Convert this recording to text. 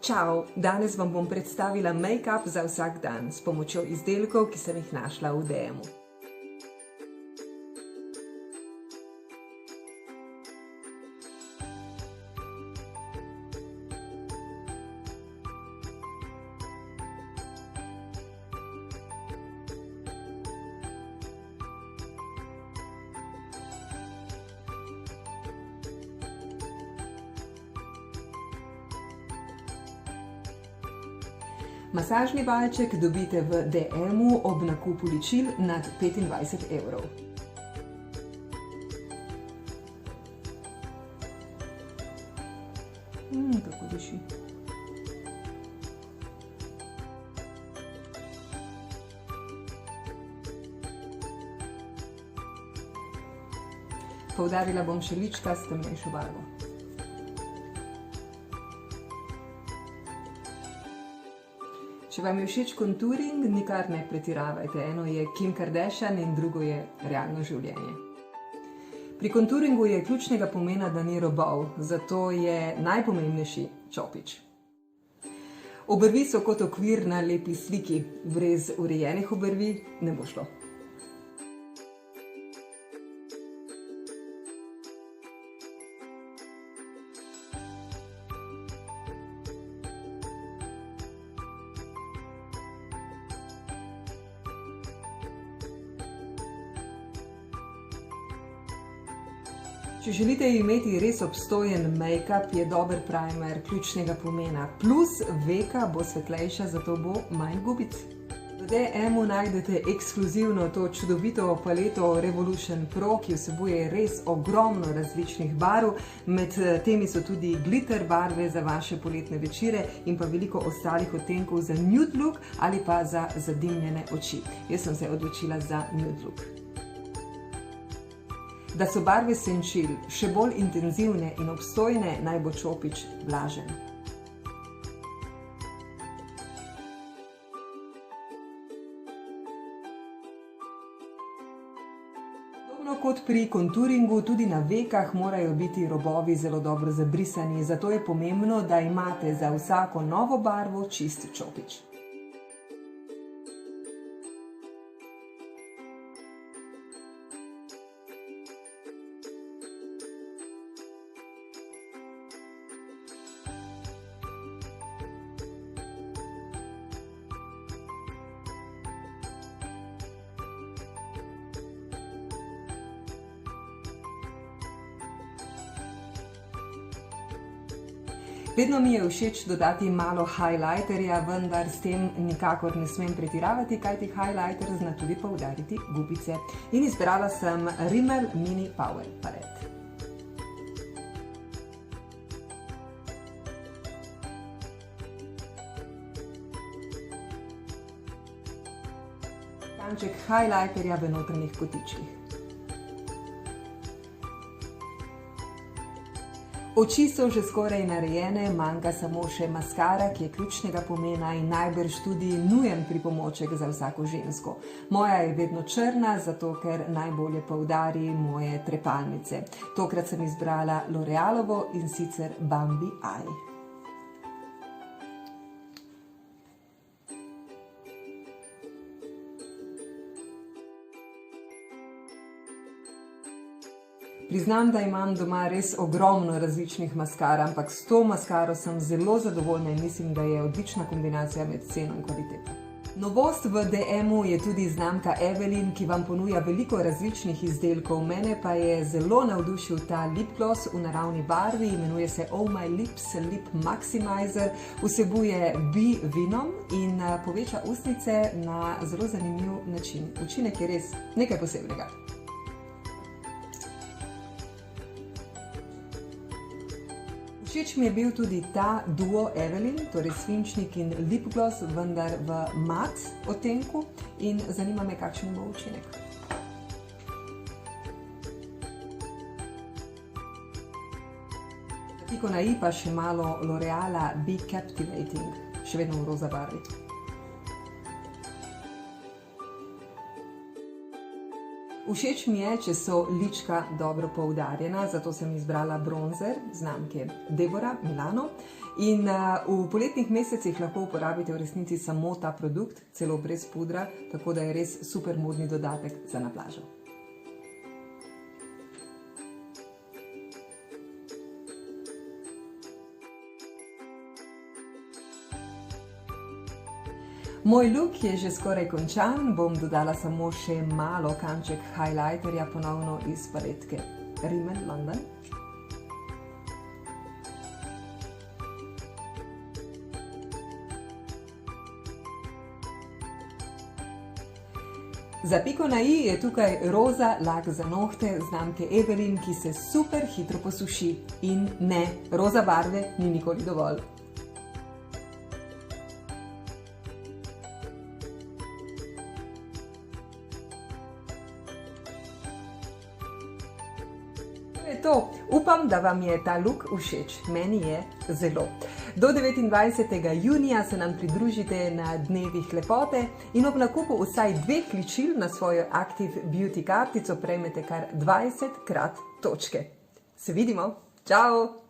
Čau! Danes vam bom predstavila make-up za vsak dan s pomočjo izdelkov, ki sem jih našla v DM-u. Masažni valjček dobite v DM-u ob nakupu ličil nad 25 evrov. Kako diši. Poudarila bom še lička s temnejšo barvo. Če vam je všeč konturing, nikar ne pretiravajte. Eno je Kim Kardashian in drugo je realno življenje. Pri konturingu je ključnega pomena, da ni robov, zato je najpomembnejši čopič. Obrvi so kot okvir na lepi sliki. Brez urejenih obrvi ne bo šlo. Če želite imeti res obstojen make-up, je dober primer ključnega pomena. Plus veka bo svetlejša, zato bo manj gubic. V DM-u najdete ekskluzivno to čudovito paleto Revolution Pro, ki vsebuje res ogromno različnih barv. Med temi so tudi glitter barve za vaše poletne večere in pa veliko ostalih odtenkov za nude look ali pa za zadimljene oči. Jaz sem se odločila za nude look. Da so barve senčil še bolj intenzivne in obstojne, naj bo čopič vlažen. Podobno kot pri konturingu, tudi na vekah morajo biti robovi zelo dobro zabrisani, zato je pomembno, da imate za vsako novo barvo čist čopič. Vedno mi je všeč dodati malo highlighterja, vendar s tem nikakor ne smem pretiravati, kajti highlighter zna tudi poudariti gubice. In izbrala sem Rimmel Mini Power Palette. Kanček highlighterja v notranjih kotičkih. Oči so že skoraj narejene, manjka samo še maskara, ki je ključnega pomena in najbrž tudi nujen pripomoček za vsako žensko. Moja je vedno črna, zato ker najbolje poudari moje trepalnice. Tokrat sem izbrala L'Orealovo in sicer Bambi Eye. Priznam, da imam doma res ogromno različnih maskar, ampak s to maskaro sem zelo zadovoljna in mislim, da je odlična kombinacija med ceno in kvaliteto. Novost v DM-u je tudi znamka Evelyn, ki vam ponuja veliko različnih izdelkov. Mene pa je zelo navdušil ta lip gloss v naravni barvi, imenuje se Oh My Lips Lip Maximizer, vsebuje B-venom in poveča ustnice na zelo zanimiv način. Učinek je res nekaj posebnega. Všeč mi je bil tudi ta duo Evelyn, torej svinčnik in lip gloss, vendar v mat odtenku in zanima me, kakšen bo učinek. Za piko na i pa še malo L'Oreala Be Captivating, še vedno v roza barvi. Všeč mi je, če so lička dobro poudarjena, zato sem izbrala bronzer znamke Deborah Milano In v poletnih mesecih lahko uporabite v resnici samo ta produkt, celo brez pudra, tako da je res super modni dodatek za na plažo. Moj look je že skoraj končan, bom dodala samo še malo kanček highlighterja ponovno iz paletke Rimmel London. Za piko na i je tukaj roza lak za nohte znamke Evelyn, ki se super hitro posuši. In ne, roza barve ni nikoli dovolj. To. Upam, da vam je ta look všeč. Meni je zelo. Do 29. junija se nam pridružite na dnevih lepote in ob nakupu vsaj 2 ličil na svojo Active Beauty kartico prejmete kar 20 krat točke. Se vidimo! Čau!